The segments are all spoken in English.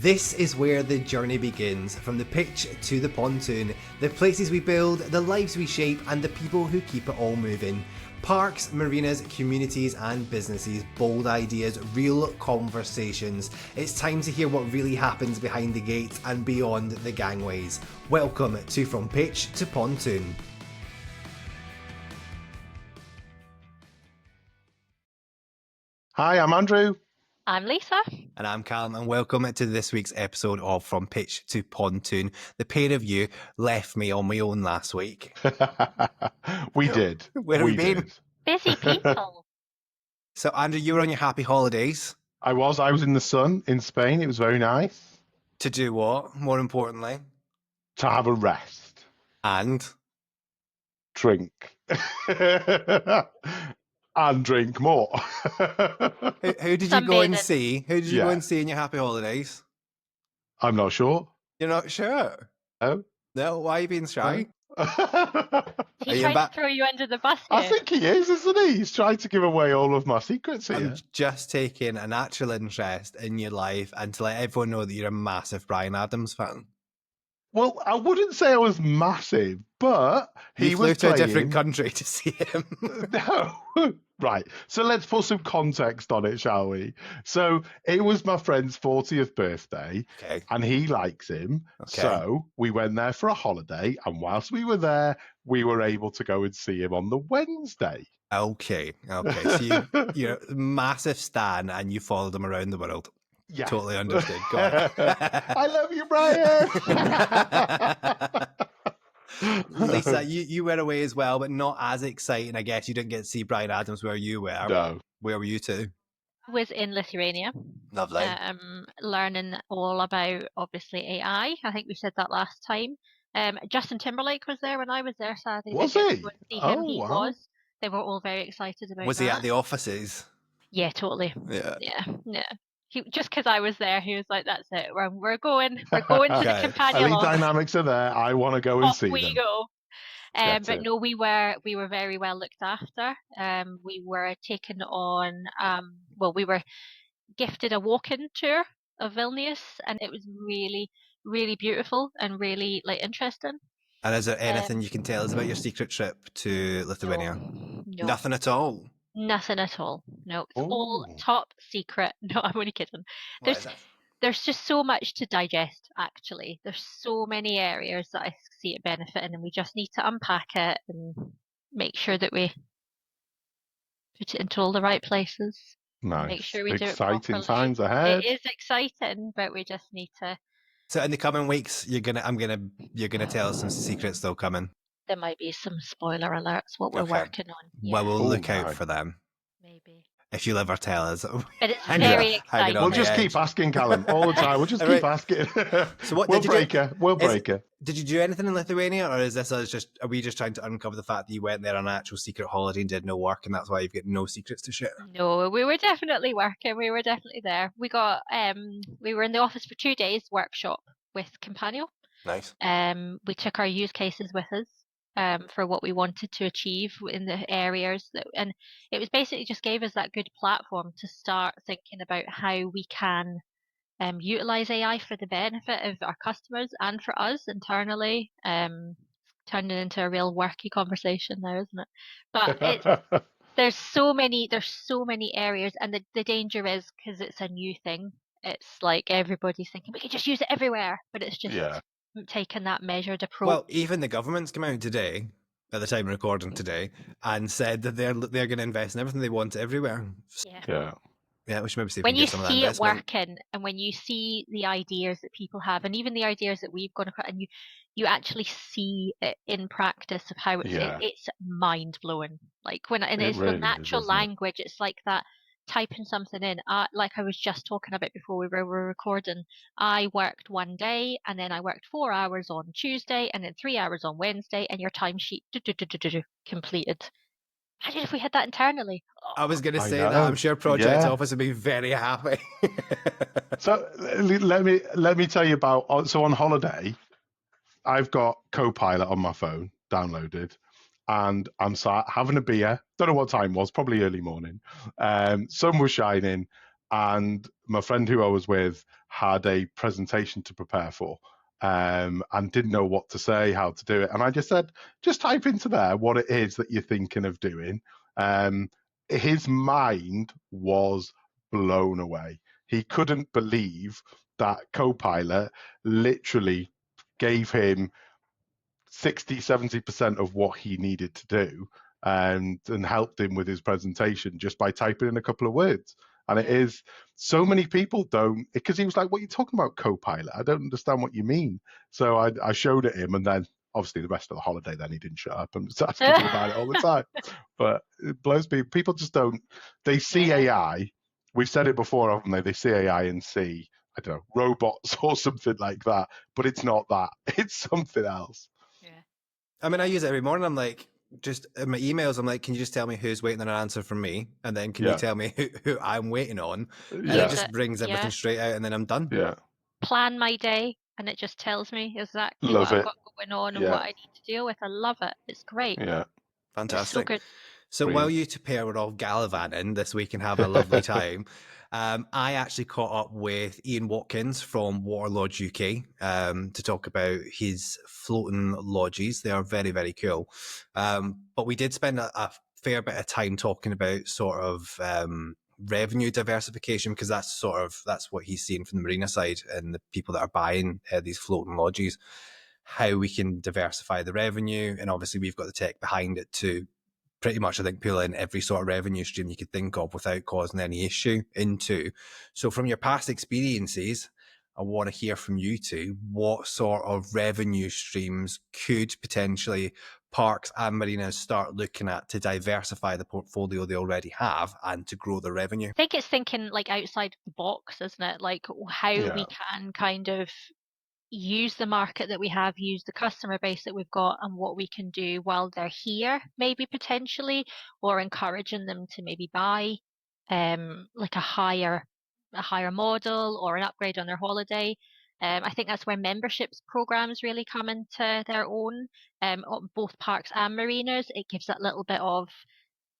This is where the journey begins, from the pitch to the pontoon, the places we build, the lives we shape, and the people who keep it all moving. Parks, marinas, communities and businesses, bold ideas, real conversations. It's time to hear what really happens behind the gates and beyond the gangways. Welcome to From Pitch to Pontoon. Hi, I'm Andrew. I'm Lisa. And I'm Callum, and welcome to this week's episode of From Pitch to Pontoon. The pair of you left me on my own last week. We did. Where have you been? Busy people. So, Andrew, you were on your happy holidays. I was in the sun in Spain. It was very nice. To do what, more importantly? To have a rest. And? Drink. And drink more. Who did you go and see? Who did you go and see in your happy holidays? I'm not sure. You're not sure? Oh? No, why are you being shy? He's trying to throw you under the bus here. I think he is, isn't he? He's trying to give away all of my secrets here. I'm just taking a natural interest in your life and to let everyone know that you're a massive Bryan Adams fan. Well, I wouldn't say I was massive, but he flew was to playing... a different country to see him. No. Right. So let's put some context on it, shall we? So it was my friend's 40th birthday, okay, and he likes him. Okay. So we went there for a holiday, and whilst we were there, we were able to go and see him on the Wednesday. Okay. So you're a massive stan, and you followed him around the world. Yeah. Totally understood. Got it. I love you, Brian. Lisa, you were away as well, but not as exciting. I guess you didn't get to see Bryan Adams where you were. No. Where were you two? I was in Lithuania. Lovely. Learning all about, obviously, AI. I think we said that last time. Justin Timberlake was there when I was there, sadly. Was he? See him. He wow. was. They were all very excited about Was that. he at the offices? Yeah, totally. Yeah. Just because I was there, he was like, "That's it. We're going to the companion Elite loft. Dynamics are there. I want to go and see them. We go." But it. no, we were very well looked after. We were taken on. We were gifted a walk-in tour of Vilnius, and it was really, really beautiful and really interesting. And is there anything you can tell us about your secret trip to Lithuania? No. Nothing at all. Nothing at all. No, it's all top secret. No, I'm only kidding. There's just so much to digest, actually. There's so many areas that I see it benefiting, and we just need to unpack it and make sure that we put it into all the right places. Nice. Make sure we do it Exciting properly. times ahead. It is exciting, but we just need to. So in the coming weeks, you're gonna tell us some secrets though coming. There might be some spoiler alerts what we're working on. Yeah. Well, we'll look out for them. Maybe. If you'll ever tell us. But it's very exciting. We'll just keep asking, Callum, all the time. We'll just keep asking. So what we'll break her. Did you do anything in Lithuania, or is this are we just trying to uncover the fact that you went there on an actual secret holiday and did no work, and that's why you've got no secrets to share? No, we were definitely working. We were definitely there. We got we were in the office for 2 days workshop with Companion. Nice. We took our use cases with us. For what we wanted to achieve in the areas and it was basically just gave us that good platform to start thinking about how we can utilize AI for the benefit of our customers and for us internally, turning it into a real worky conversation now, isn't it? But there's so many areas, and the danger is because it's a new thing, it's like everybody's thinking we could just use it everywhere, but it's just taken that measured approach. Well, even the government's come out today, at the time of recording today, and said that they're going to invest in everything they want everywhere. Yeah, we should maybe see if when we can you get some of that see it investment. working, and when you see the ideas that people have, and even the ideas that we've gone across, and you actually see it in practice of how it's mind blowing. Like it's really the natural is, language. It's like that. Typing something in, like I was just talking about before we were recording. I worked one day, and then I worked 4 hours on Tuesday, and then 3 hours on Wednesday, and your timesheet completed. Imagine if we had that internally. I was going to say that. I'm sure Project Office would be very happy. So let me tell you about. So on holiday, I've got Copilot on my phone downloaded. And I'm sat having a beer. Don't know what time it was, probably early morning. Sun was shining, and my friend who I was with had a presentation to prepare for, and didn't know what to say, how to do it. And I just said, just type into there what it is that you're thinking of doing. His mind was blown away. He couldn't believe that Copilot literally gave him 60-70% of what he needed to do, and helped him with his presentation just by typing in a couple of words. And it is, so many people don't, because he was like, what are you talking about, Copilot? I don't understand what you mean. So I showed it him, and then obviously the rest of the holiday, then he didn't shut up and was asking me about it all the time. But it blows me. People just don't, they see Yeah. AI. We've said it before, haven't they? They see AI and see, I don't know, robots or something like that. But it's not that. It's something else. Yeah. I mean, I use it every morning. I'm like, just in my emails, I'm like, can you just tell me who's waiting on an answer from me? And then can you Yeah. tell me who I'm waiting on? And it Yeah. just brings everything straight out, and then I'm done. Yeah. Plan my day, and it just tells me exactly what Love I've it. got going on and Yeah. what I need to deal with. I love it. It's great. Yeah. It's so Fantastic. good. So while Brilliant. you two pair were all gallivanting this week and having a lovely time, I actually caught up with Ian Watkins from Waterlodge UK to talk about his floating lodges. They are very, very cool. But we did spend a fair bit of time talking about sort of revenue diversification, because that's what he's seeing from the marina side and the people that are buying these floating lodges, how we can diversify the revenue. And obviously we've got the tech behind it to pretty much, I think, pull in every sort of revenue stream you could think of without causing any issue into. So from your past experiences, I want to hear from you two, what sort of revenue streams could potentially parks and marinas start looking at to diversify the portfolio they already have and to grow the revenue? I think it's thinking like outside the box, isn't it? Like how we can kind of use the market that we have, use the customer base that we've got, and what we can do while they're here, maybe potentially, or encouraging them to maybe buy like a higher model or an upgrade on their holiday. I think that's where memberships programs really come into their own, on both parks and marinas. It gives that little bit of,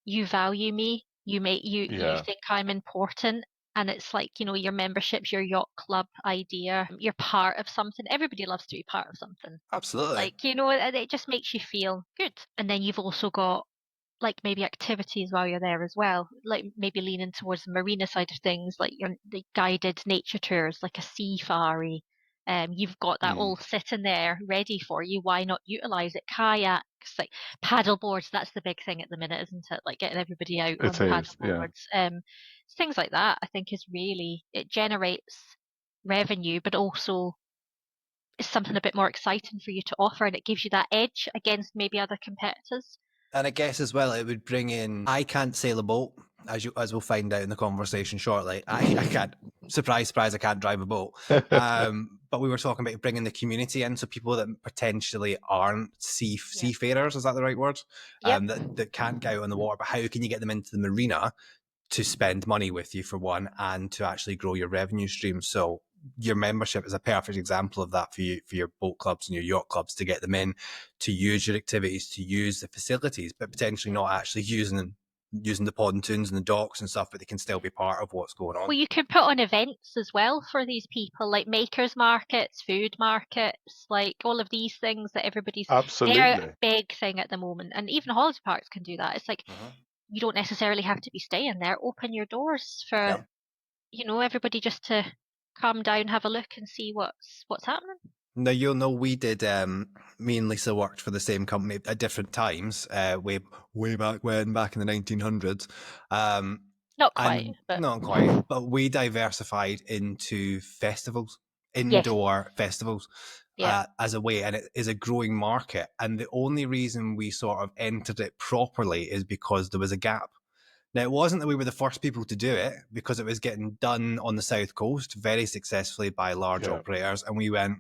you value me, you Yeah. think I'm important, and it's like, your membership's your yacht club idea. You're part of something. Everybody loves to be part of something. Absolutely. Like, and it just makes you feel good. And then you've also got like maybe activities while you're there as well, like maybe leaning towards the marina side of things, like the guided nature tours, like a sea safari. You've got that all sitting there ready for you. Why not utilize it? Kayaks, like paddle boards. That's the big thing at the minute, isn't it? Like getting everybody out on It the paddle is. Yeah. boards. Things like that, I think, is really, it generates revenue, but also is something a bit more exciting for you to offer, and it gives you that edge against maybe other competitors. And I guess as well, it would bring in. I can't sail a boat, as we'll find out in the conversation shortly. I can't. Surprise, surprise! I can't drive a boat. But we were talking about bringing the community in, so people that potentially aren't seafarers. Is that the right word? Yep. That can't get out on the water. But how can you get them into the marina to spend money with you, for one, and to actually grow your revenue stream? So your membership is a perfect example of that for you, for your boat clubs and your yacht clubs, to get them in, to use your activities, to use the facilities, but potentially not actually using the pontoons and the docks and stuff, but they can still be part of what's going on. Well, you can put on events as well for these people, like makers markets, food markets, like all of these things that they're a Absolutely. big thing at the moment. And even holiday parks can do that. It's like, you don't necessarily have to be staying there. Open your doors for, Yeah. everybody just to come down, have a look and see what's happening. Now, you'll know we did, me and Lisa worked for the same company at different times, way back when, back in the 1900s. Not quite, And but not quite, but we diversified into festivals, yes. indoor festivals, Yeah. as a way, and it is a growing market. And the only reason we sort of entered it properly is because there was a gap. Now, it wasn't that we were the first people to do it, because it was getting done on the South Coast very successfully by large operators. And we went,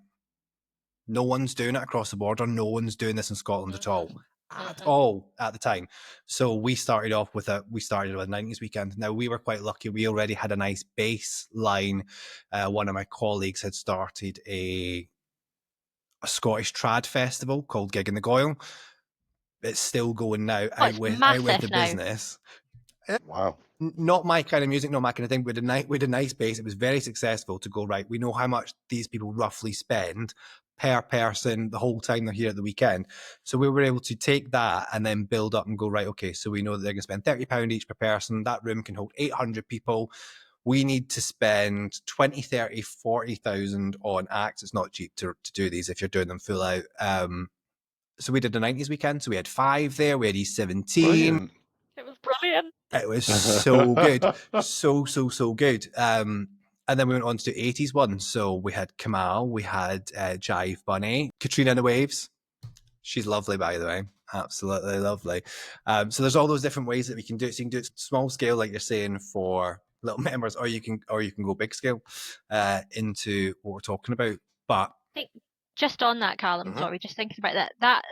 no one's doing it across the border. No one's doing this in Scotland at all. At all at the time. So we started with a 90s weekend. Now, we were quite lucky. We already had a nice baseline. One of my colleagues had started a Scottish trad festival called Gig in the Goyle. It's still going now, Oh, it's out with massive the now. business. Wow. not my kind of music, not my kind of thing. We had a nice base. It was very successful to go, right, we know how much these people roughly spend per person the whole time they're here at the weekend. So we were able to take that and then build up and go, right, okay, so we know that they're going to spend £30 each per person. That room can hold 800 people. We need to spend 20, 30, 40,000 on acts. It's not cheap to do these if you're doing them full out. So we did the 90s weekend. So we had 5 there. We had E17. Brilliant. It was brilliant. It was so good. So good. And then we went on to do 80s ones. So we had Kamal, we had Jive Bunny, Katrina and the Waves. She's lovely, by the way. Absolutely lovely. So there's all those different ways that we can do it. So you can do it small scale, like you're saying, for little members, or you can go big scale into what we're talking about. But I think just on that, Callum, Mhm. sorry, just thinking about that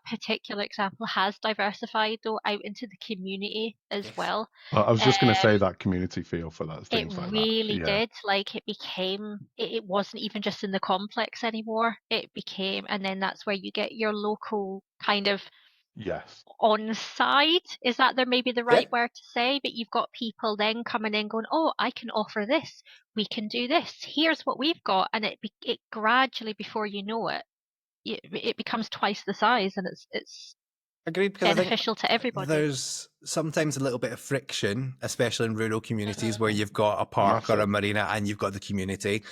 particular example has diversified though out into the community as Yes. well. I was just going to say that community feel for that, It things like that. really Yeah. did. Like it became, it wasn't even just in the complex anymore. It became, and then that's where you get your local kind of Yes. on site. Is that there maybe the right Yeah. word to say? But you've got people then coming in going, oh, I can offer this. We can do this. Here's what we've got. And it gradually, before you know it, it becomes twice the size, and it's Agreed, because I think beneficial to everybody. there's sometimes a little bit of friction, especially in rural communities where you've got a park or a Massive. marina and you've got the community.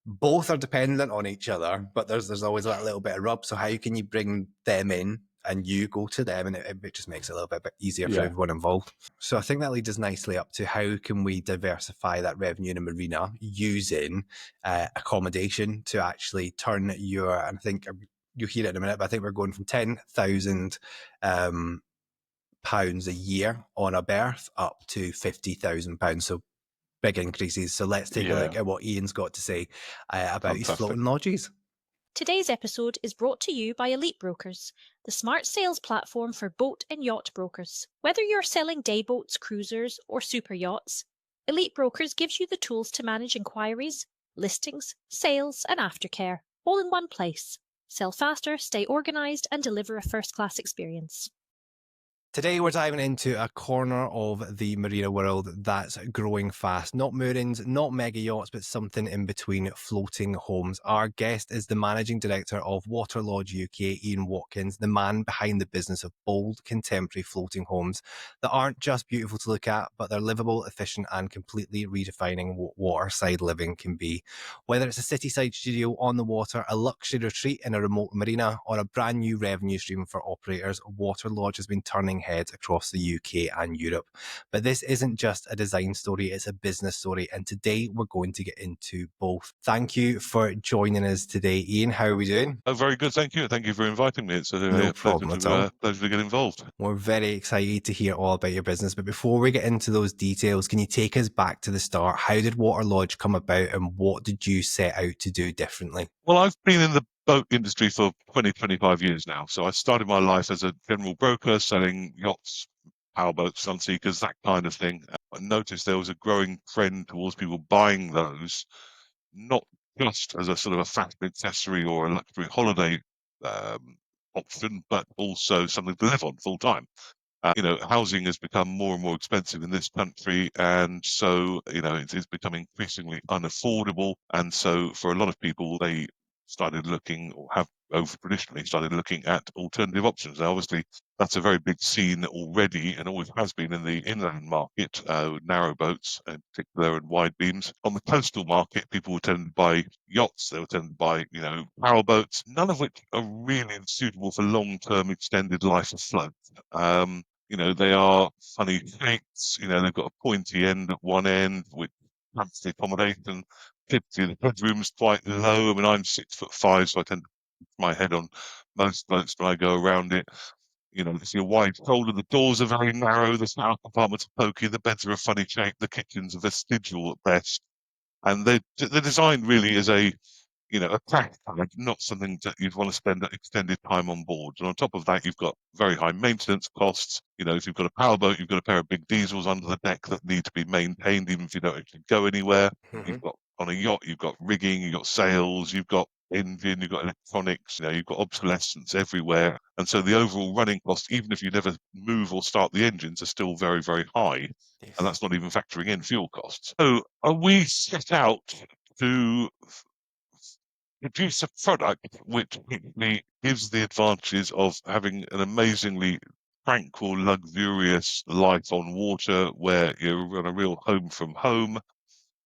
Both are dependent on each other, but there's always that little bit of rub. So how can you bring them in and you go to them, and it just makes it a little bit easier for Yeah. everyone involved. So I think that leads us nicely up to how can we diversify that revenue in a marina using accommodation to actually turn your, and I think you'll hear it in a minute, but I think we're going from £10,000 pounds a year on a berth up to £50,000. So big increases. So let's take a look at what Ian's got to say about his Fantastic. floating lodges. Today's episode is brought to you by Elite Brokers, the smart sales platform for boat and yacht brokers. Whether you're selling day boats, cruisers, or super yachts, Elite Brokers gives you the tools to manage inquiries, listings, sales, and aftercare, all in one place. Sell faster, stay organised, and deliver a first-class experience. Today we're diving into a corner of the marina world that's growing fast. Not moorings, not mega yachts, but something in between, floating homes. Our guest is the managing director of Waterlodge UK, Ian Watkins, the man behind the business of bold, contemporary floating homes that aren't just beautiful to look at, but they're livable, efficient, and completely redefining what waterside living can be. Whether it's a city-side studio on the water, a luxury retreat in a remote marina, or a brand new revenue stream for operators, Waterlodge has been turning heads across the UK and Europe. But this isn't just a design story, it's a business story. And today we're going to get into both. Thank you for joining us today, Ian. How are we doing? Oh, very good. Thank you. Thank you for inviting me. It's a No problem at all. pleasure to get involved. We're very excited to hear all about your business. But before we get into those details, can you take us back to the start? How did Waterlodge come about and what did you set out to do differently? Well, I've been in the boat industry for 20, 25 years now. So I started my life as a general broker selling yachts, powerboats, sunseekers, that kind of thing. I noticed there was a growing trend towards people buying those, not just as a sort of a fashion accessory or a luxury holiday option, but also something to live on full time. Housing has become more and more expensive in this country, and so it is becoming increasingly unaffordable. And so, for a lot of people, they started looking, or have over traditionally started looking at alternative options. Now, obviously, that's a very big scene already, and always has been in the inland market, narrow boats in particular, and wide beams. On the coastal market, people would tend to buy yachts. They would tend to buy, power boats, none of which are really suitable for long-term extended life afloat. They are funny shapes. They've got a pointy end at one end, which cramps the accommodation. Typically, the bedroom's quite low. I mean, I'm 6'5", so I tend to put my head on most boats when I go around it. There's your wide shoulder. The doors are very narrow. The shower compartments are pokey. The beds are a funny shape. The kitchens are vestigial at best. And they're designed really as a crash pad, not something that you'd want to spend extended time on board. And on top of that, you've got very high maintenance costs. If you've got a powerboat, you've got a pair of big diesels under the deck that need to be maintained, even if you don't actually go anywhere. Mm-hmm. You've got on a yacht, you've got rigging, you've got sails, you've got engine, you've got electronics, you've got obsolescence everywhere. And so the overall running costs, even if you never move or start the engines, are still very, very high. And that's not even factoring in fuel costs. So we set out to produce a product which gives the advantages of having an amazingly tranquil, luxurious life on water where you're on a real home from home.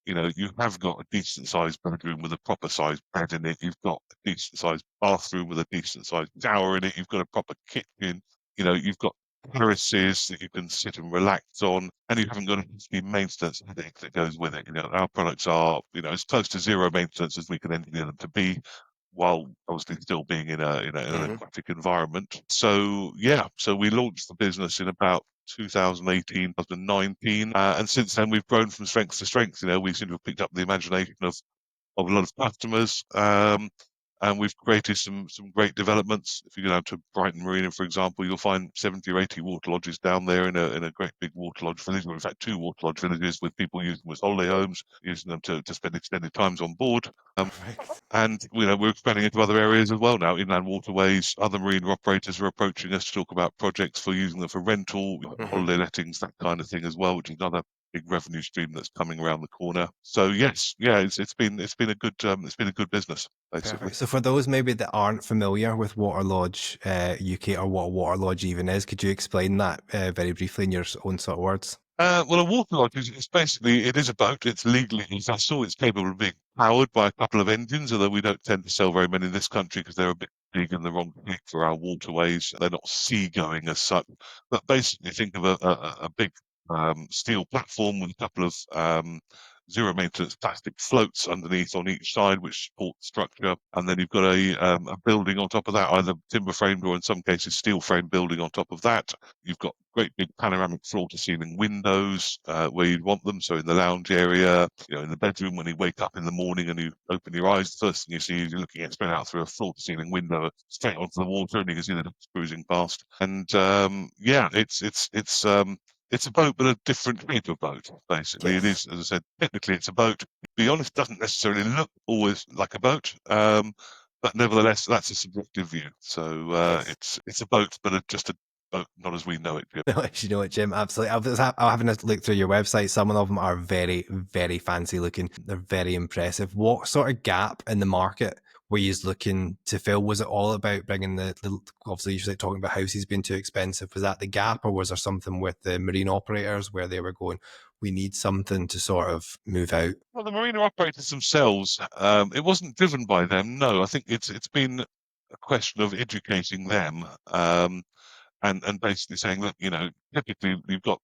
You have got a decent sized bedroom with a proper sized bed in it. You've got a decent sized bathroom with a decent sized shower in it. You've got a proper kitchen. You've got terraces that you can sit and relax on, and you haven't got a hefty maintenance headache that goes with it. Our products are, as close to zero maintenance as we can engineer them to be, while obviously still being in an aquatic environment. So we launched the business in about 2018, 2019, and since then we've grown from strength to strength. We seem to have picked up the imagination of a lot of customers, and we've created some great developments. If you go down to Brighton Marina, for example, you'll find 70 or 80 water lodges down there in a great big water lodge village, or in fact 2 water lodge villages, with people using them as holiday homes, using them to spend extended times on board. And we're expanding into other areas as well now, inland waterways. Other marina operators are approaching us to talk about projects for using them for rental, holiday lettings, that kind of thing as well, which is another big revenue stream that's coming around the corner. So yes, it's been a good business, basically. Perfect. So for those maybe that aren't familiar with Waterlodge UK, or what a Waterlodge even is, could you explain that very briefly in your own sort of words? Well, a water lodge is basically, it is a boat. It's legally a vessel. It's capable of being powered by a couple of engines, although we don't tend to sell very many in this country because they're a bit big and the wrong shape for our waterways. They're not seagoing as such. But basically, think of a big steel platform with a couple of zero maintenance plastic floats underneath on each side, which support the structure. And then you've got a building on top of that, either timber framed or in some cases steel frame building on top of that. You've got great big panoramic floor to ceiling windows where you'd want them. So in the lounge area, in the bedroom, when you wake up in the morning and you open your eyes, the first thing you see is you're looking straight out through a floor to ceiling window straight onto the water, and you can see the ducks cruising past. And it's a boat, but a different type of boat, basically. Yes. It is, as I said, technically it's a boat. To be honest, it doesn't necessarily look always like a boat, but nevertheless, that's a subjective view. So yes. It's a boat, but just a boat, not as we know it, Jim. No, you know it, Jim, absolutely. I'm having a look through your website. Some of them are very, very fancy looking. They're very impressive. What sort of gap in the market were you looking to fill? Was it all about bringing obviously you're talking about houses being too expensive? Was that the gap, or was there something with the marine operators where they were going, we need something to sort of move out? Well, the marina operators themselves, it wasn't driven by them. No, I think it's been a question of educating them, and basically saying, look, typically you've got,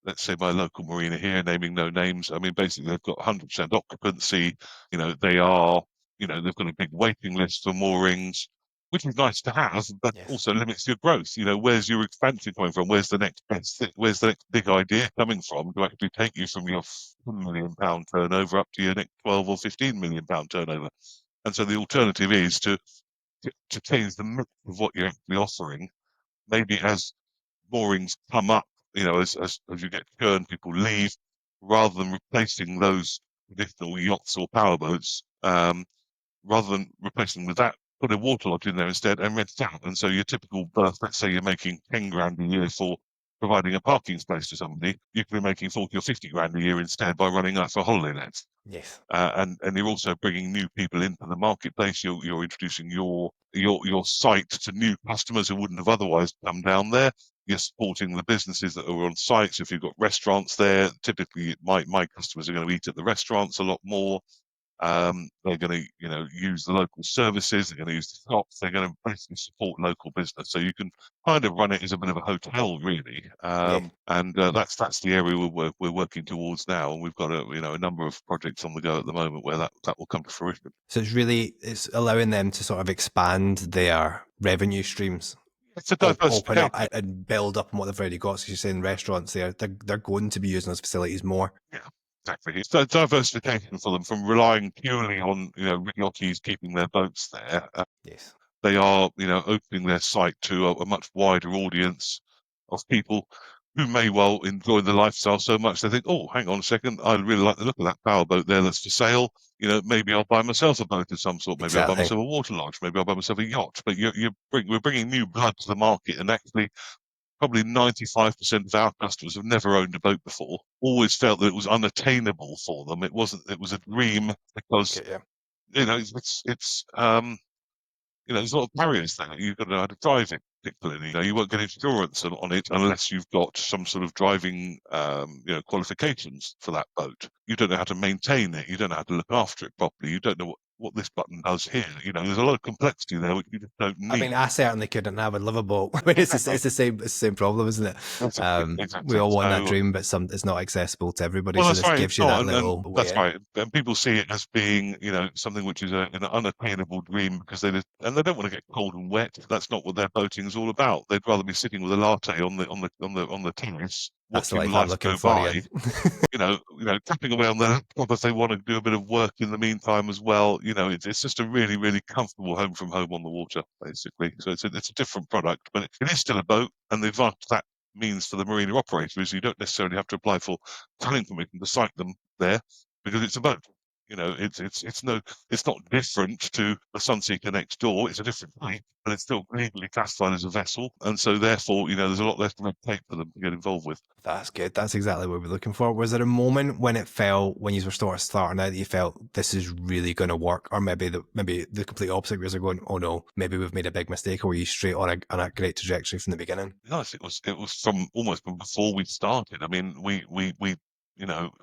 let's say my local marina here, naming no names. I mean, basically they've got 100% occupancy. They are, they've got a big waiting list for moorings, which is nice to have, but yes, also limits your growth. Where's your expansion coming from? Where's the next where's the next big idea coming from to actually take you from your £1 million turnover up to your next 12 or 15 million pound turnover? And so the alternative is to change the mix of what you're actually offering. Maybe as moorings come up, as you get churn, people leave, rather than replacing those traditional yachts or powerboats, rather than replacing them with that, put a water lodge in there instead and rent it out. And so your typical berth, let's say you're making 10 grand a year for providing a parking space to somebody, you could be making 40 or 50 grand a year instead by running that for holiday lets. Yes. And you're also bringing new people into the marketplace. You're introducing your site to new customers who wouldn't have otherwise come down there. You're supporting the businesses that are on site. So if you've got restaurants there, typically my customers are going to eat at the restaurants a lot more. They're going to, use the local services. They're going to use the shops. They're going to basically support local business. So you can kind of run it as a bit of a hotel, really. And that's the area we're working towards now. And we've got a number of projects on the go at the moment where that will come to fruition. So it's allowing them to sort of expand their revenue streams. It's a diversification. Open up and build up on what they've already got. So you're saying restaurants they're going to be using those facilities more. Yeah. Exactly. It's a diversification for them from relying purely on, yachties keeping their boats there. Yes. They are, opening their site to a much wider audience of people. who may well enjoy the lifestyle so much they think, oh, hang on a second, I really like the look of that powerboat there that's for sale. Maybe I'll buy myself a boat of some sort. Maybe I'll buy Exactly. myself a Waterlodge. Maybe I'll buy myself a yacht. But we're bringing new blood to the market, and actually, probably 95% of our customers have never owned a boat before. Always felt that it was unattainable for them. It wasn't. It was a dream because Okay, yeah. there's a lot of barriers there. You've got to know how to drive it, particularly. You won't get insurance on it unless you've got some sort of driving, qualifications for that boat. You don't know how to maintain it. You don't know how to look after it properly. You don't know what this button does here. There's a lot of complexity there which you just don't need. I mean, I certainly couldn't have a livable. I mean, it's the same problem, isn't it? Exactly. We all want that dream, but it's not accessible to everybody. Well, so that's this right. gives you that little way That's in. right. And people see it as being, something which is an unattainable dream because they don't want to get cold and wet. That's not what their boating is all about. They'd rather be sitting with a latte on the terrace, That's the watching life I'm life looking go for, by. Ian. Tapping away on their laptop if they want to do a bit of work in the meantime as well. It's just a really, really comfortable home from home on the water, basically. So it's a different product, but it is still a boat. And the advantage that means for the marina operator is you don't necessarily have to apply for planning permission to site them there because it's a boat. It's not different to the Sunseeker next door. It's a different type, but it's still legally classified as a vessel, and so therefore, there's a lot less red tape for them to get involved with. That's good. That's exactly what we're looking for. Was there a moment when it felt, when you were starting out, that you felt this is really going to work, or maybe the complete opposite, where you're going, oh no, maybe we've made a big mistake, or were you straight on a great trajectory from the beginning? Yes, it was from almost from before we started. I mean, we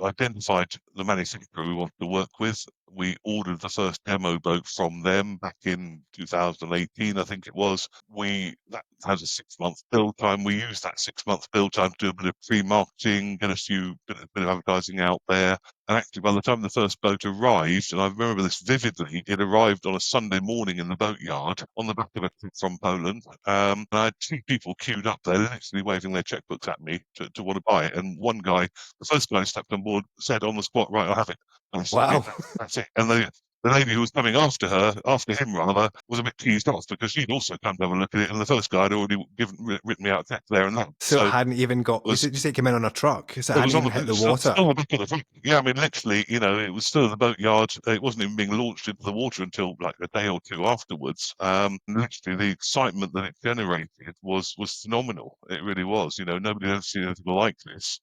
identified the manufacturer we wanted to work with. We ordered the first demo boat from them back in 2018, I think it was. That has a 6-month build time. We used that 6-month build time to do a bit of pre-marketing, get a bit of advertising out there. And actually, by the time the first boat arrived, and I remember this vividly, it arrived on a Sunday morning in the boatyard on the back of a trip from Poland. And I had 2 people queued up there, literally waving their checkbooks at me to want to buy it. And one guy, the first guy who stepped on board, said on the spot, "Right, I'll have it." And I said, Wow. "Yeah, that's it." And the lady who was coming after him rather, was a bit teased off because she'd also come to have a look at it, and the first guy had already written me out a check there and then. So it hadn't even got. You said it came in on a truck. So it hadn't even hit the water. Still on the back of the truck. Yeah, I mean, literally, it was still in the boatyard. It wasn't even being launched into the water until like a day or two afterwards. Literally, the excitement that it generated was phenomenal. It really was. Nobody had ever seen anything like this.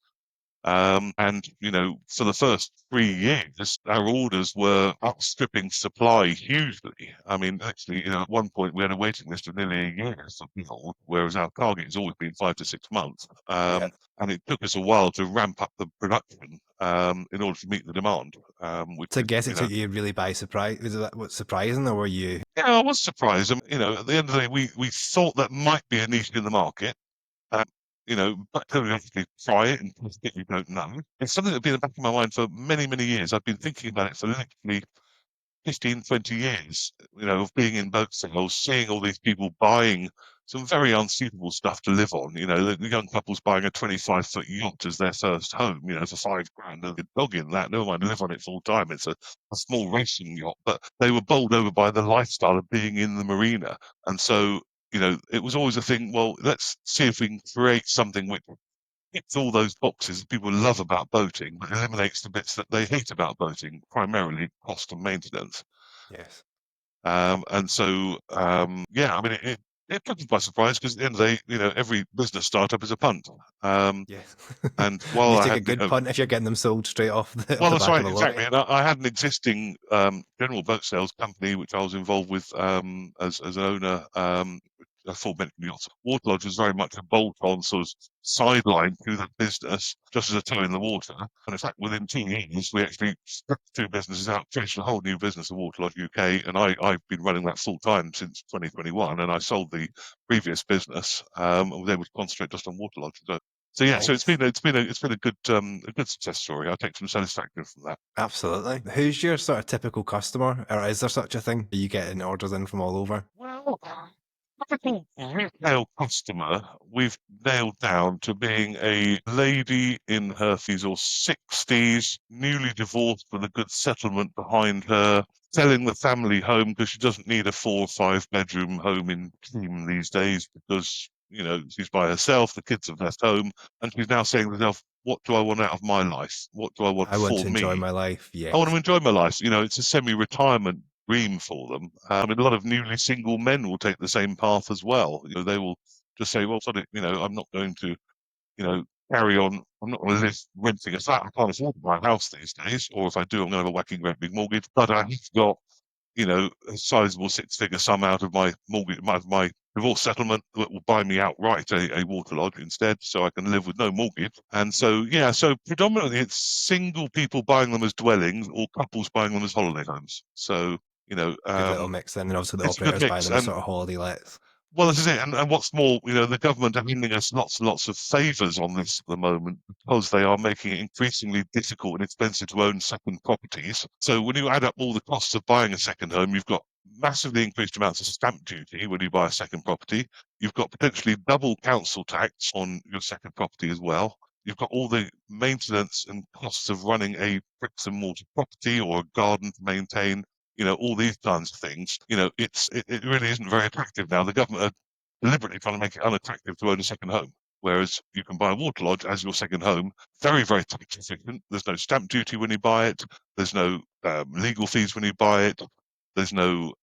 And for the first 3 years, our orders were outstripping supply hugely. I mean, actually, at one point we had a waiting list of nearly a year, whereas our target has always been 5 to 6 months. Yeah. And it took us a while to ramp up the production in order to meet the demand. So I guess it took you really by surprise. Was that what's surprising, or were you? Yeah, I was surprised. At the end of the day, we thought that might be a niche in the market. But until you actually try it and test it, you don't know. It's something that's been in the back of my mind for many, many years. I've been thinking about it for literally 15, 20 years, of being in boat sales, seeing all these people buying some very unsuitable stuff to live on. The young couples buying a 25-foot yacht as their first home, for £5,000. They're dog in that. Never mind, live on it full time. It's a small racing yacht, but they were bowled over by the lifestyle of being in the marina. And so, it was always a thing, well, let's see if we can create something which ticks all those boxes that people love about boating, but eliminates the bits that they hate about boating, primarily cost and maintenance. Yes. And so, yeah, I mean, it took us by surprise because at the end of the day, every business startup is a punt. Yes. And while you I take had a good punt if you're getting them sold straight off the, well, off the that's back right, of a lorry. exactly. And I had an existing general boat sales company which I was involved with as an owner. Aforementioned yachts. Waterlodge was very much a bolt-on sort of sideline to that business, just as a toe in the water. And in fact, within 2 years, we actually struck 2 businesses out, finished a whole new business of Waterlodge UK, and I've been running that full time since 2021. And I sold the previous business and was able to concentrate just on Waterlodge. So yeah, so Nice. it's been a good success story. I take some satisfaction from that. Absolutely. Who's your sort of typical customer, or is there such a thing? Are you getting orders in from all over? Well, typical retail customer, we've nailed down to being a lady in her 50s or 60s, newly divorced with a good settlement behind her, selling the family home because she doesn't need a 4 or 5 bedroom home in Keene these days because she's by herself, the kids have left home, and she's now saying to herself, what do I want out of my life? What do I want I want for to me? enjoy my life. I want Yes. to enjoy my life. It's a semi-retirement dream for them. I mean, a lot of newly single men will take the same path as well. They will just say, well, I'm not going to, carry on. I'm not going to live renting a flat. I can't afford to buy a house these days. Or if I do, I'm going to have a whacking great big mortgage. But I've got, a sizable six-figure sum out of my mortgage, my divorce settlement that will buy me outright a Waterlodge instead, so I can live with no mortgage. And so, so predominantly it's single people buying them as dwellings or couples buying them as holiday homes. So, Good little mix then, and also the it's a good operators buying mix. them as And sort of holiday lets. well, this is it. And what's more, the government are handing us lots and lots of favours on this at the moment because they are making it increasingly difficult and expensive to own second properties. So when you add up all the costs of buying a second home, you've got massively increased amounts of stamp duty when you buy a second property. You've got potentially double council tax on your second property as well. You've got all the maintenance and costs of running a bricks and mortar property or a garden to maintain, all these kinds of things. It really isn't very attractive now. The government are deliberately trying to make it unattractive to own a second home, whereas you can buy a Waterlodge as your second home. Very, very tax efficient. There's no stamp duty when you buy it. There's no legal fees when you buy it. There's no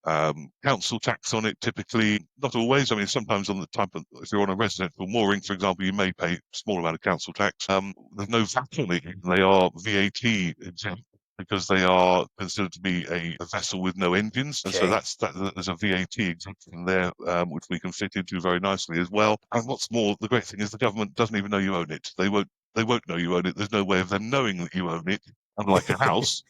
council tax on it, typically. Not always. I mean, sometimes on the type of, if you're on a residential mooring, for example, you may pay a small amount of council tax. There's no VAT on it. They are VAT exempt because they are considered to be a vessel with no engines. And so Okay. there's a VAT exemption there, which we can fit into very nicely as well. And what's more, the great thing is the government doesn't even know you own it. They won't know you own it. There's no way of them knowing that you own it, unlike a house.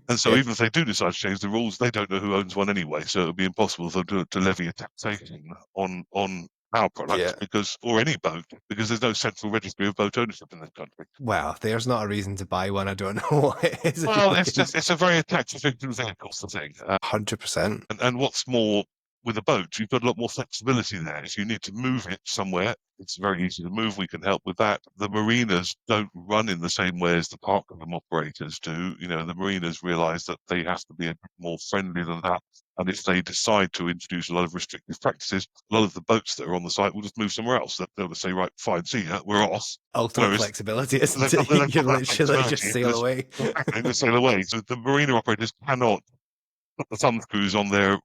And so Yeah. even if they do decide to change the rules, they don't know who owns one anyway. So it would be impossible for them to levy a taxation on our products Yeah. or any boat, because there's no central registry of boat ownership in this country. Well, there's not a reason to buy one. I don't know what it is. Well, it's a very tax efficient vehicle, the thing. 100%. And what's more, with a boat, you've got a lot more flexibility there. If you need to move it somewhere, it's very easy to move. We can help with that. The marinas don't run in the same way as the parkroom operators do. The marinas realise that they have to be a bit more friendly than that. And if they decide to introduce a lot of restrictive practices, a lot of the boats that are on the site will just move somewhere else. They'll just say, right, fine, see ya, we're off. Ultimate Whereas flexibility, isn't they've it? got You that can literally just flexibility. sail away. Exactly, they sail away. So the marina operators cannot put the thumb screws on their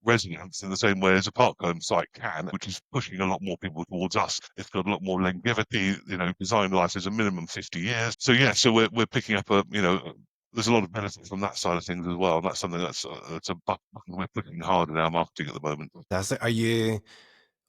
residents in the same way as a park home site can, which is pushing a lot more people towards us. It's got a lot more longevity. Design life is a minimum 50 years. So so we're picking up there's a lot of benefit from that side of things as well. And that's something that's a button we're pushing hard in our marketing at the moment. Are you?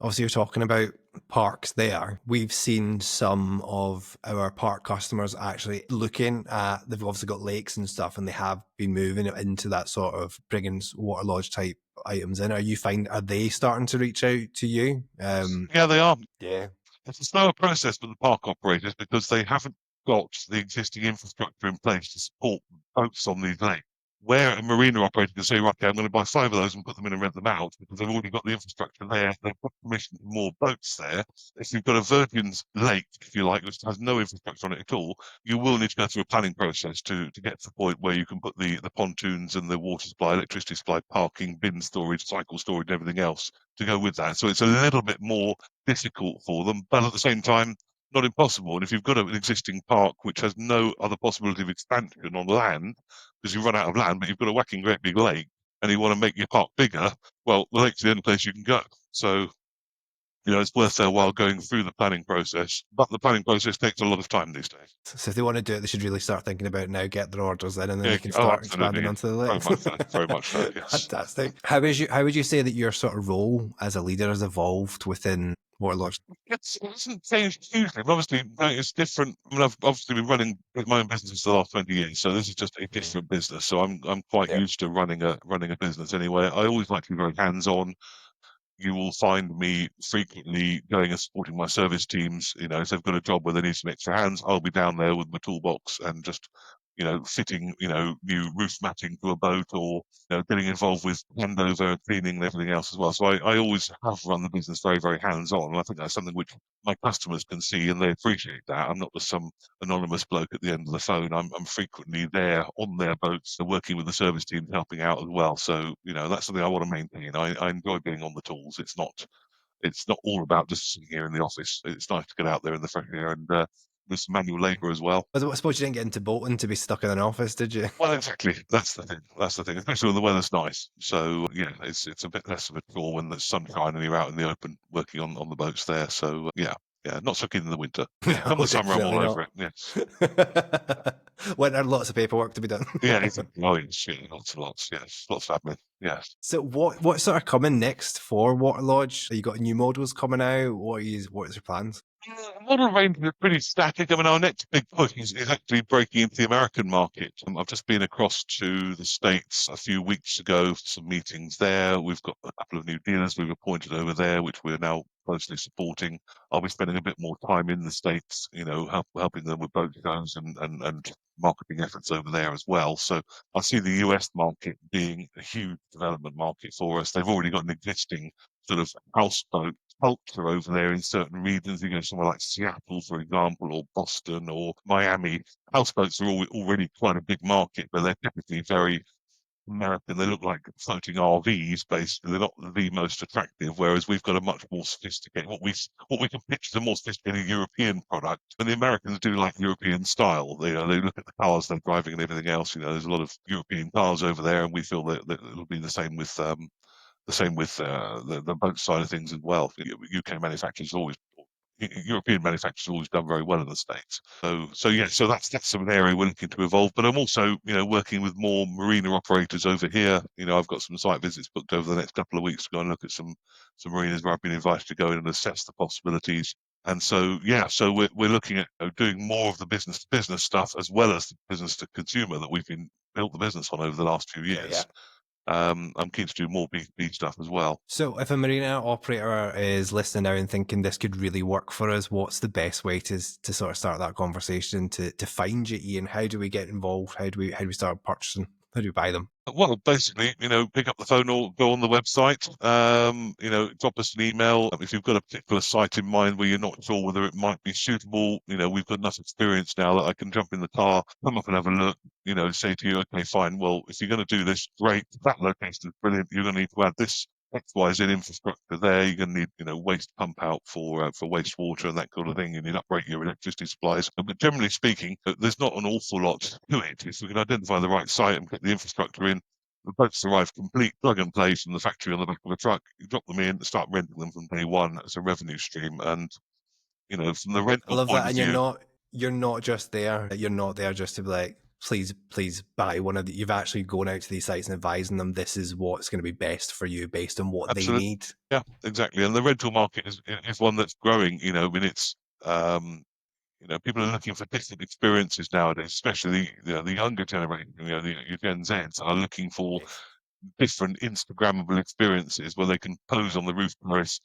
Obviously, you're talking about parks there. We've seen some of our park customers actually looking at, they've obviously got lakes and stuff, and they have been moving into that sort of bringing water lodge type items in. Are they starting to reach out to you? Yeah, they are. Yeah. It's a slower process for the park operators because they haven't got the existing infrastructure in place to support boats on these lakes. Where a marina operator can say, right, okay, I'm going to buy 5 of those and put them in and rent them out because they've already got the infrastructure there. They've got permission for more boats there. If you've got a virgin lake, if you like, which has no infrastructure on it at all, you will need to go through a planning process to get to the point where you can put the pontoons and the water supply, electricity supply, parking, bin storage, cycle storage, and everything else to go with that. So it's a little bit more difficult for them, but at the same time, not impossible. And if you've got an existing park which has no other possibility of expansion on land, because you run out of land, but you've got a whacking great big lake, and you want to make your park bigger, well, the lake's the only place you can go. So, it's worth their while going through the planning process, but the planning process takes a lot of time these days. So if they want to do it, they should really start thinking about it now, get their orders in, and then they can Oh, start absolutely. expanding onto the lakes. Very much so, yes. Fantastic. How would you say that your sort of role as a leader has evolved within Waterlodge? It hasn't changed hugely. But obviously, it's different. I mean, I've obviously been running my own business for the last 20 years, so this is just a different business. So I'm quite Yeah. used to running a business anyway. I always like to be very hands-on. You will find me frequently going and supporting my service teams. If they've got a job where they need some extra hands, I'll be down there with my toolbox and just, fitting, new roof matting to a boat, or, getting involved with handover, cleaning and everything else as well. So I always have run the business very, very hands-on. And I think that's something which my customers can see and they appreciate that. I'm not just some anonymous bloke at the end of the phone. I'm frequently there on their boats, working with the service team, helping out as well. So, that's something I want to maintain. I enjoy being on the tools. It's not It's not all about just sitting here in the office. It's nice to get out there in the fresh air and with some manual labour as well. I suppose you didn't get into boating to be stuck in an office, did you? Well, exactly. That's the thing. That's the thing. Especially when the weather's nice. So yeah, it's a bit less of a chore when the sun's shining and you're out in the open working on the boats there. So yeah, not so keen in the winter. Yeah, come the summer, I'm all over it. Yes. Winter, lots of paperwork to be done. Yeah, exactly. Oh, yes, yeah, lots and lots. Yes, lots of admin. Yes. So what sort of coming next for Waterlodge? Have you got new models coming out? What is your plans? Model range is pretty static. I mean, our next big push is actually breaking into the American market. I've just been across to the States a few weeks ago for some meetings there. We've got a couple of new dealers we've appointed over there, which we're now closely supporting. I'll be spending a bit more time in the States, helping them with boat shows and marketing efforts over there as well. So I see the US market being a huge development market for us. They've already got an existing sort of houseboat culture over there in certain regions. You go somewhere like Seattle, for example, or Boston or Miami. Houseboats are already quite a big market, but they're typically very American. They look like floating RVs, basically. They're not the most attractive, whereas we've got a much more sophisticated, what we can pitch as a more sophisticated European product. And the Americans do like European style. They look at the cars they're driving and everything else. There's a lot of European cars over there, and we feel that it'll be the same with the boat side of things as well. UK manufacturers always, European manufacturers always done very well in the States. So that's an area we're looking to evolve. But I'm also, working with more marina operators over here. I've got some site visits booked over the next couple of weeks to go and look at some marinas where I've been invited to go in and assess the possibilities. And so we're looking at doing more of the business to business stuff as well as the business to consumer that we've been built the business on over the last few years. Yeah. I'm keen to do more B2B stuff as well. So if a marina operator is listening now and thinking this could really work for us, what's the best way to sort of start that conversation, to find you, Ian? How do we get involved? How do we start purchasing? How do we buy them? Well, basically, pick up the phone or go on the website, drop us an email. If you've got a particular site in mind where you're not sure whether it might be suitable, we've got enough experience now that I can jump in the car, come up and have a look, say to you, okay, fine. Well, if you're going to do this, great. That location is brilliant. You're going to need to add this XYZ infrastructure there. You're going to need, waste pump out for wastewater and that kind of thing. You need to upgrade your electricity supplies. But generally speaking, there's not an awful lot to it. If we can identify the right site and get the infrastructure in, the boats arrive complete, plug and play from the factory on the back of a truck. You drop them in, start renting them from day one as a revenue stream. And, from the rental I love point that. of And view, you're not just there. You're not there just to be like, please buy one of the. You've actually gone out to these sites and advising them this is what's going to be best for you based on what they need. Yeah, exactly. And the rental market is one that's growing. It's people are looking for different experiences nowadays, especially the younger generation. The Gen Zs are looking for different Instagrammable experiences where they can pose on the roof terrace,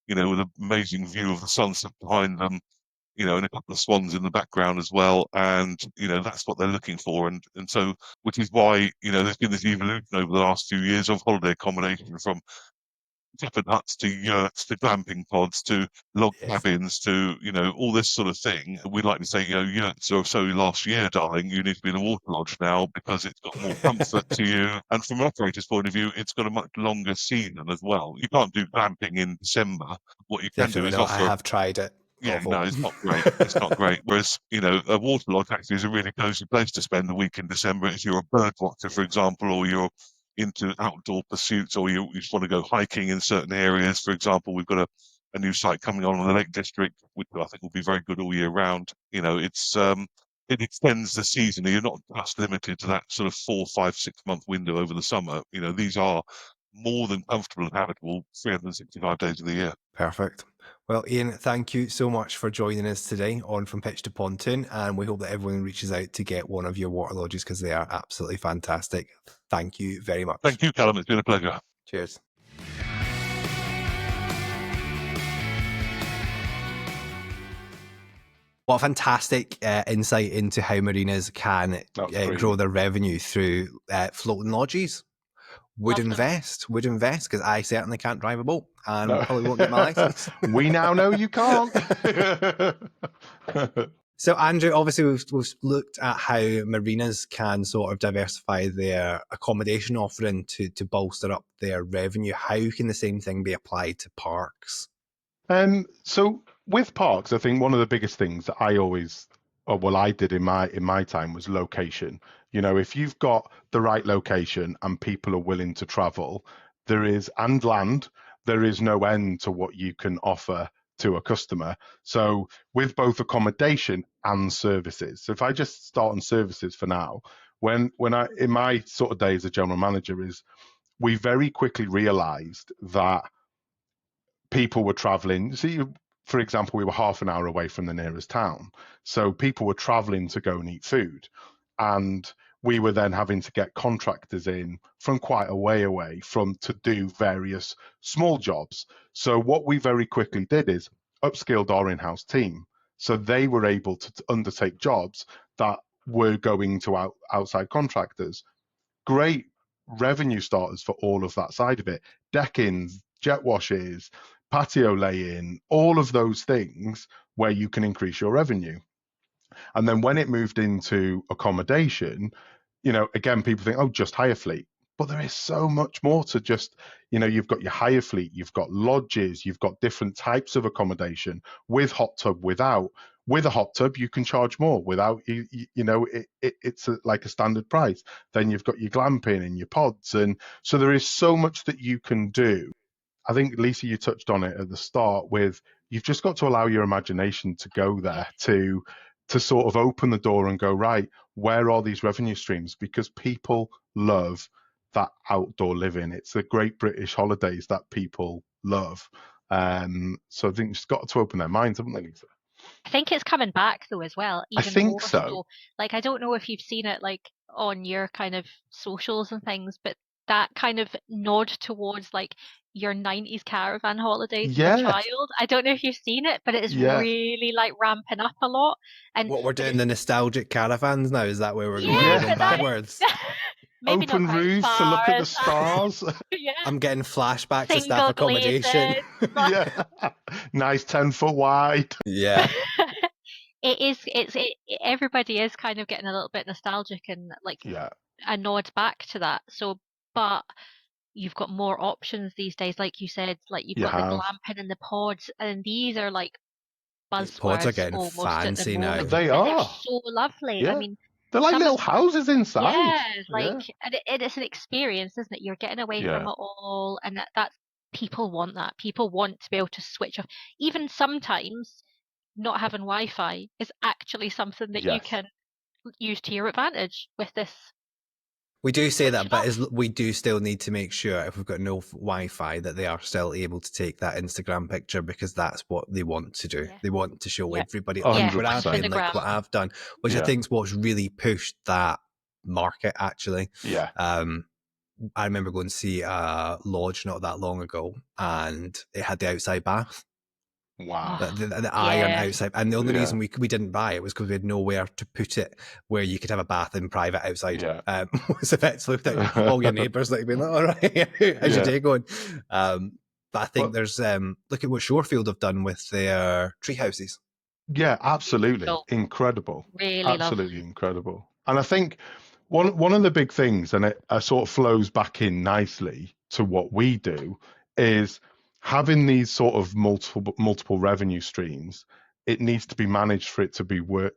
with an amazing view of the sunset behind them, and a couple of swans in the background as well. And, that's what they're looking for. And so, which is why, there's been this evolution over the last few years of holiday accommodation from shepherd huts to yurts to glamping pods to log cabins to, all this sort of thing. We'd like to say, yurts are so last year, darling, you need to be in a water lodge now because it's got more comfort to you. And from an operator's point of view, it's got a much longer season as well. You can't do glamping in December. What you can do is offer... I have tried it. Yeah, Awful. no, it's not great. It's not great. Whereas, a water lodge actually is a really cozy place to spend a week in December if you're a bird watcher, for example, or you're into outdoor pursuits, or you just want to go hiking in certain areas. For example, we've got a new site coming on in the Lake District, which I think will be very good all year round. It extends the season. You're not just limited to that sort of 4, 5, 6 month window over the summer. These are more than comfortable and habitable 365 days of the year. Perfect. Well, Ian, thank you so much for joining us today on From Pitch to Pontoon, and we hope that everyone reaches out to get one of your water lodges because they are absolutely fantastic. Thank you very much. Thank you, Callum. It's been a pleasure. Cheers. What a fantastic insight into how marinas can grow their revenue through floating lodges. Would invest, because I certainly can't drive a boat and probably won't get my license. We now know you can't. So, Andrew, obviously we've looked at how marinas can sort of diversify their accommodation offering to bolster up their revenue. How can the same thing be applied to parks? So with parks, I think one of the biggest things that I did in my time was location. You know, if you've got the right location and people are willing to travel, and land, there is no end to what you can offer to a customer. So with both accommodation and services. So if I just start on services for now, when I in my sort of day as a general manager is we very quickly realized that people were traveling. See, for example, we were half an hour away from the nearest town. So people were traveling to go and eat food. And we were then having to get contractors in from quite a way away to do various small jobs. So what we very quickly did is upskilled our in-house team. So they were able to undertake jobs that were going to outside contractors. Great revenue starters for all of that side of it. Deckings, jet washes, patio laying, all of those things where you can increase your revenue. And then when it moved into accommodation, you know, again, people think, oh, just hire fleet. But there is so much more to just, you know, you've got your hire fleet, you've got lodges, you've got different types of accommodation with hot tub, without. With a hot tub, you can charge more. Without, it's like a standard price. Then you've got your glamping and your pods. And so there is so much that you can do. I think, Lisa, you touched on it at the start with you've just got to allow your imagination to go there to sort of open the door and go, right, where are these revenue streams? Because people love that outdoor living. It's the great British holidays that people love. So I think you've just got to open their minds, haven't they, Lisa? I think it's coming back though as well, I even think more so. Like I don't know if you've seen it like on your kind of socials and things, but that kind of nod towards like your 90s caravan holidays as a Yeah, child. I don't know if you've seen it, but it is yeah, really like ramping up a lot. And What we're but doing, the nostalgic caravans now, is that where we're going? yeah, We're going but that backwards. is maybe not open quite as roofs to far look at the as that. stars. Yeah, I'm getting flashbacks to staff single accommodation. glazing. Yeah, nice 10-foot wide. Yeah. Everybody is kind of getting a little bit nostalgic and like Yeah, a nod back to that. So, but you've got more options these days, like you said, like you've you got the have. glamping and the pods, and these are like These pods are buzzwords getting almost at the fancy now. moment, They and they're are. so lovely. I Yeah. mean, They're like some of little houses inside. yeah, like, Yeah. and it's an experience, isn't it? You're getting away from Yeah. it all, and that's people want that. People want to be able to switch off. Even sometimes not having Wi-Fi is actually something that you Yes. can use to your advantage with this. We do say that, Switching but off. we do still need to make sure if we've got no Wi-Fi that they are still able to take that Instagram picture, because that's what they want to do. Yeah. They want to show Yeah. everybody, Yeah, look what I've 100%. been, like what I've done, which I Yeah. think is what's really pushed that market, actually. Yeah. I remember going to see a lodge not that long ago, and it had the outside bath. Wow. The iron Yeah. outside, and the only Yeah. reason we didn't buy it was because we had nowhere to put it where you could have a bath in private outside. Yeah. Was effectively without all your neighbours like being like, all right, how's your day going? But I think there's look at what Shorefield have done with their tree houses. Yeah, absolutely. Beautiful. Incredible. Really Absolutely lovely. incredible. And I think one of the big things, and it sort of flows back in nicely to what we do, is having these sort of multiple revenue streams. It needs to be managed for it to be work.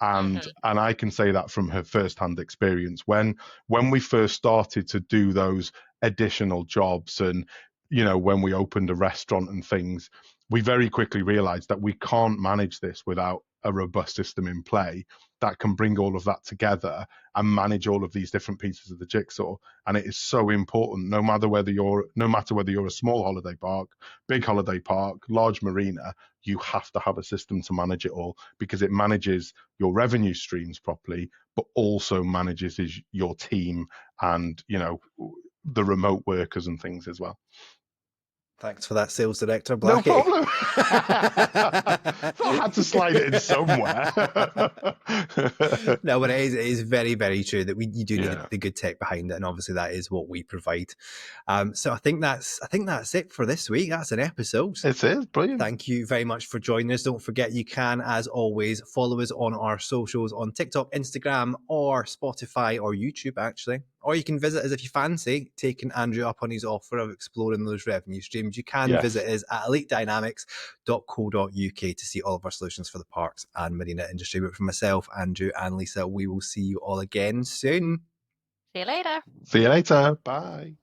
And I can say that from her first-hand experience. When we first started to do those additional jobs, and you know, when we opened a restaurant and things, we very quickly realized that we can't manage this without a robust system in play that can bring all of that together and manage all of these different pieces of the jigsaw. And it is so important, no matter whether you're a small holiday park, big holiday park, large marina, you have to have a system to manage it all, because it manages your revenue streams properly, but also manages your team and, you know, the remote workers and things as well. Thanks for that, sales director, Blackie. No problem. So I had to slide it in somewhere. No, but it is very, very true that you do need the good tech behind it, and obviously that is what we provide. So I think that's it for this week. That's an episode. It is brilliant. Thank you very much for joining us. Don't forget, you can, as always, follow us on our socials on TikTok, Instagram, or Spotify, or YouTube, actually. or you can visit us if you fancy taking Andrew up on his offer of exploring those revenue streams. You can Yes. visit us at elitedynamics.co.uk to see all of our solutions for the parks and marina industry. But for myself, Andrew, and Lisa, we will see you all again soon. See you later. See you later. Bye.